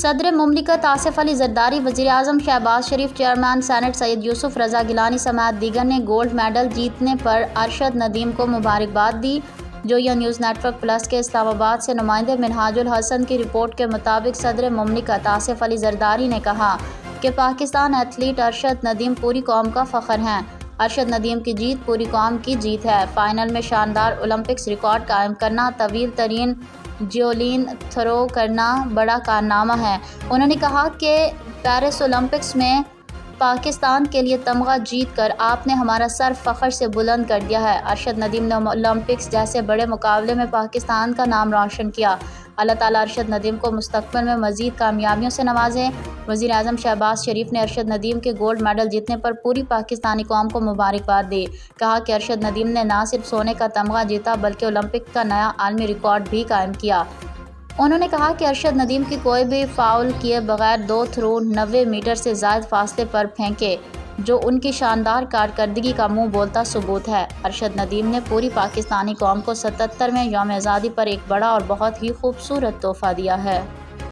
صدر مملکت آصف علی زرداری، وزیر اعظم شہباز شریف، چیئرمین سینٹ سید یوسف رضا گیلانی سمیت دیگر نے گولڈ میڈل جیتنے پر ارشد ندیم کو مبارکباد دی۔ جویا نیوز نیٹ ورک پلس کے اسلام آباد سے نمائندے منہاج الحسن کی رپورٹ کے مطابق صدر مملکت آصف علی زرداری نے کہا کہ پاکستان ایتھلیٹ ارشد ندیم پوری قوم کا فخر ہیں۔ ارشد ندیم کی جیت پوری قوم کی جیت ہے۔ فائنل میں شاندار اولمپکس ریکارڈ قائم کرنا، طویل ترین جیولین تھرو کرنا بڑا کارنامہ ہے۔ انہوں نے کہا کہ پیرس اولمپکس میں پاکستان کے لیے تمغہ جیت کر آپ نے ہمارا سر فخر سے بلند کر دیا ہے۔ ارشد ندیم نے اولمپکس جیسے بڑے مقابلے میں پاکستان کا نام روشن کیا۔ اللہ تعالیٰ ارشد ندیم کو مستقبل میں مزید کامیابیوں سے نوازے۔ وزیر اعظم شہباز شریف نے ارشد ندیم کے گولڈ میڈل جیتنے پر پوری پاکستانی قوم کو مبارکباد دی۔ کہا کہ ارشد ندیم نے نہ صرف سونے کا تمغہ جیتا بلکہ اولمپک کا نیا عالمی ریکارڈ بھی قائم کیا۔ انہوں نے کہا کہ ارشد ندیم کی کوئی بھی فاؤل کیے بغیر 2 تھرو 90 میٹر سے زائد فاصلے پر پھینکے، جو ان کی شاندار کارکردگی کا منہ بولتا ثبوت ہے۔ ارشد ندیم نے پوری پاکستانی قوم کو 77ویں یوم آزادی پر ایک بڑا اور بہت ہی خوبصورت تحفہ دیا ہے۔